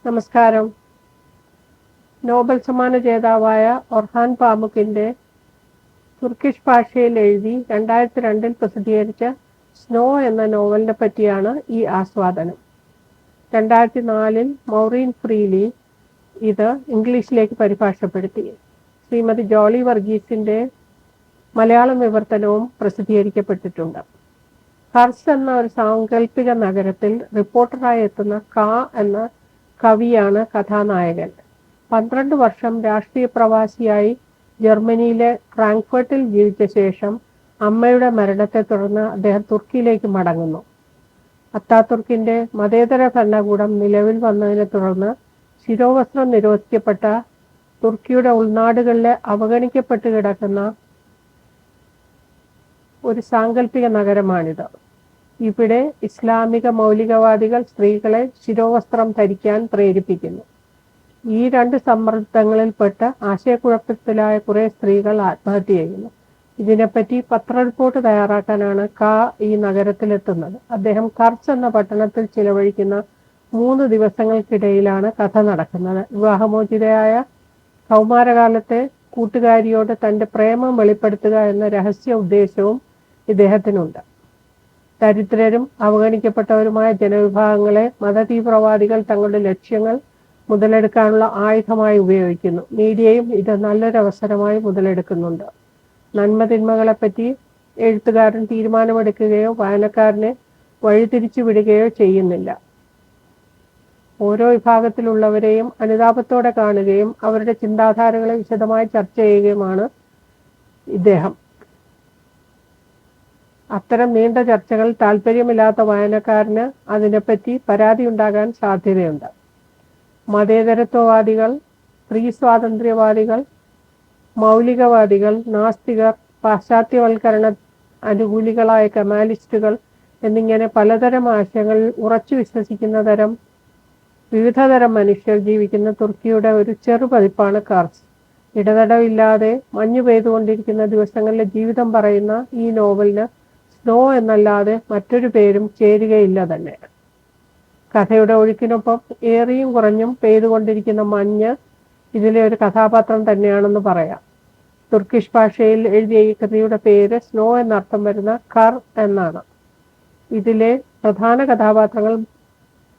നമസ്കാരം. നോബൽ സമ്മാന ജേതാവായ ഒർഹാൻ പാമുക്കിന്റെ തുർക്കിഷ് ഭാഷയിൽ എഴുതി 2002 പ്രസിദ്ധീകരിച്ച സ്നോ എന്ന നോവലിനെ പറ്റിയാണ് ഈ ആസ്വാദനം. 2004 മൗറീൻ ഫ്രീലി ഇത് ഇംഗ്ലീഷിലേക്ക് പരിഭാഷപ്പെടുത്തി. ശ്രീമതി ജോളി വർഗീസിന്റെ മലയാളം വിവർത്തനവും പ്രസിദ്ധീകരിക്കപ്പെട്ടിട്ടുണ്ട്. ഹർസ് എന്ന ഒരു സാങ്കല്പിക നഗരത്തിൽ റിപ്പോർട്ടറായി എത്തുന്ന കാ എന്ന കവിയാണ് കഥാനായകൻ. 12 വർഷം രാഷ്ട്രീയ പ്രവാസിയായി ജർമ്മനിയിലെ ഫ്രാങ്ക്ഫർട്ടിൽ ജീവിച്ച ശേഷം അമ്മയുടെ മരണത്തെ തുടർന്ന് അദ്ദേഹം തുർക്കിയിലേക്ക് മടങ്ങുന്നു. അത്താതുർക്കിന്റെ മതേതര ഭരണകൂടം നിലവിൽ വന്നതിനെ തുടർന്ന് ശിരോവസ്ത്രം നിരോധിക്കപ്പെട്ട തുർക്കിയുടെ ഉൾനാടുകളിലെ അവഗണിക്കപ്പെട്ട് കിടക്കുന്ന ഒരു സാങ്കല്പിക നഗരമാണിത്. ഇവിടെ ഇസ്ലാമിക മൗലികവാദികൾ സ്ത്രീകളെ ശിരോവസ്ത്രം ധരിക്കാൻ പ്രേരിപ്പിക്കുന്നു. ഈ രണ്ട് സമ്മർദ്ദങ്ങളിൽപ്പെട്ട് ആശയക്കുഴപ്പത്തിലായ കുറെ സ്ത്രീകൾ ആത്മഹത്യ ചെയ്യുന്നു. ഇതിനെപ്പറ്റി പത്ര റിപ്പോർട്ട് തയ്യാറാക്കാനാണ് ഈ നഗരത്തിലെത്തുന്നത്. അദ്ദേഹം കർച്ച് എന്ന പട്ടണത്തിൽ ചിലവഴിക്കുന്ന 3 ദിവസങ്ങൾക്കിടയിലാണ് കഥ നടക്കുന്നത്. വിവാഹമോചിതയായ കൗമാരകാലത്തെ കൂട്ടുകാരിയോട് തന്റെ പ്രേമം വെളിപ്പെടുത്തുക എന്ന രഹസ്യ ഉദ്ദേശവും ഇദ്ദേഹത്തിനുണ്ട്. ദരിദ്രരും അവഗണിക്കപ്പെട്ടവരുമായ ജനവിഭാഗങ്ങളെ മതതീവ്രവാദികൾ തങ്ങളുടെ ലക്ഷ്യങ്ങൾ മുതലെടുക്കാനുള്ള ആയുധമായി ഉപയോഗിക്കുന്നു. മീഡിയയും ഇത് നല്ലൊരവസരമായി മുതലെടുക്കുന്നുണ്ട്. നന്മതിന്മകളെപ്പറ്റി എഴുത്തുകാരൻ തീരുമാനമെടുക്കുകയോ വായനക്കാരനെ വഴിതിരിച്ചു വിടുകയോ ചെയ്യുന്നില്ല. ഓരോ വിഭാഗത്തിലുള്ളവരെയും അനുതാപത്തോടെ കാണുകയും അവരുടെ ചിന്താധാരകളെ വിശദമായി ചർച്ച ചെയ്യുകയുമാണ് ഇദ്ദേഹം. അത്തരം നീണ്ട ചർച്ചകൾ താല്പര്യമില്ലാത്ത വായനക്കാരന് അതിനെപ്പറ്റി പരാതി ഉണ്ടാകാൻ സാധ്യതയുണ്ട്. മതേതരത്വവാദികൾ, സ്ത്രീ സ്വാതന്ത്ര്യവാദികൾ, മൗലികവാദികൾ, നാസ്തികർ, പാശ്ചാത്യവൽക്കരണ അനുകൂലികളായ കമാലിസ്റ്റുകൾ എന്നിങ്ങനെ പലതരം ആശയങ്ങളിൽ ഉറച്ചു വിശ്വസിക്കുന്ന വിവിധതരം മനുഷ്യർ ജീവിക്കുന്ന തുർക്കിയുടെ ഒരു ചെറുപതിപ്പാണ് കർച്ച്. ഇടതടവില്ലാതെ മഞ്ഞു പെയ്തുകൊണ്ടിരിക്കുന്ന ദിവസങ്ങളിലെ ജീവിതം പറയുന്ന ഈ നോവലിന് സ്നോ എന്നല്ലാതെ മറ്റൊരു പേരും ചേരുകയില്ല തന്നെ. കഥയുടെ ഒഴുക്കിനൊപ്പം ഏറിയും കുറഞ്ഞും പെയ്തുകൊണ്ടിരിക്കുന്ന മഞ്ഞ് ഇതിലെ ഒരു കഥാപാത്രം തന്നെയാണെന്ന് പറയാം. തുർക്കിഷ് ഭാഷയിൽ എഴുതിയ ഈ കൃതിയുടെ പേര് സ്നോ എന്നർത്ഥം വരുന്ന കർ എന്നാണ്. ഇതിലെ പ്രധാന കഥാപാത്രങ്ങൾ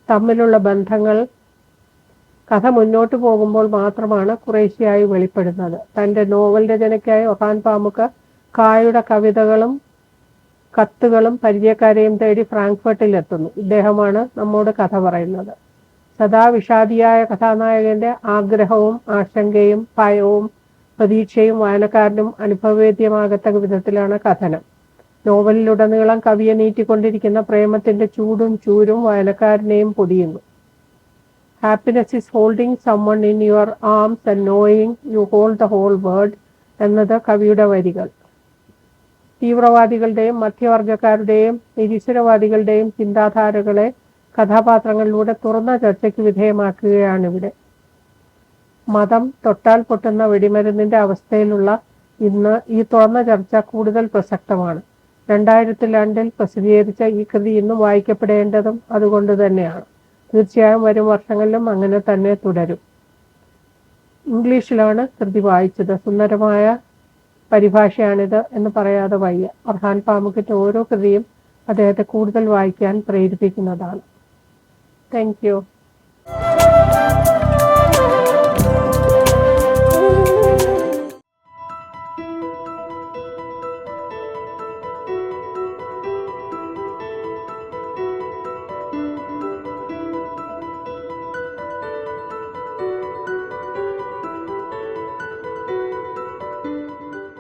തമ്മിലുള്ള ബന്ധങ്ങൾ കഥ മുന്നോട്ട് പോകുമ്പോൾ മാത്രമാണ് കുറേശ്ശെയായി വെളിപ്പെടുന്നത്. തന്റെ നോവൽ രചനയ്ക്കായി ഒർഹാൻ പാമുക്ക് കായുടെ കവിതകളും കത്തുകളും പരിചയക്കാരെയും തേടി ഫ്രാങ്ക്ഫർട്ടിൽ എത്തുന്നു. ഇദ്ദേഹമാണ് നമ്മോട് കഥ പറയുന്നത്. സദാ വിഷാദിയായ കഥാനായകന്റെ ആഗ്രഹവും ആശങ്കയും ഭയവും പ്രതീക്ഷയും വായനക്കാരനും അനുഭവവേദ്യമാകത്തക്ക വിധത്തിലാണ് കഥനം. നോവലിലുടനീളം കവിയെ നീട്ടിക്കൊണ്ടിരിക്കുന്ന പ്രേമത്തിന്റെ ചൂടും ചൂരും വായനക്കാരനെയും പൊതിയുന്നു. Happiness is holding someone in your arms and knowing you hold the whole world എന്നത് കവിയുടെ വരികൾ. തീവ്രവാദികളുടെയും മധ്യവർഗക്കാരുടെയും നിരീശ്വരവാദികളുടെയും ചിന്താധാരകളെ കഥാപാത്രങ്ങളിലൂടെ തുറന്ന ചർച്ചയ്ക്ക് വിധേയമാക്കുകയാണിവിടെ. മതം തൊട്ടാൽ പൊട്ടുന്ന വെടിമരുന്നിന്റെ അവസ്ഥയിലുള്ള ഇന്ന് ഈ തുറന്ന ചർച്ച കൂടുതൽ പ്രസക്തമാണ്. 2002 പ്രസിദ്ധീകരിച്ച ഈ കൃതി ഇന്നും വായിക്കപ്പെടേണ്ടതും അതുകൊണ്ട് തന്നെയാണ്. തീർച്ചയായും വരും വർഷങ്ങളിലും അങ്ങനെ തന്നെ തുടരും. ഇംഗ്ലീഷിലാണ് കൃതി വായിച്ചത്. സുന്ദരമായ പരിഭാഷയാണിത് എന്ന് പറയാതെ വയ്യ. ഒർഹാൻ പാമുക്കിന്റെ ഓരോ കൃതിയും അദ്ദേഹത്തെ കൂടുതൽ വായിക്കാൻ പ്രേരിപ്പിക്കുന്നതാണ്. Thank you.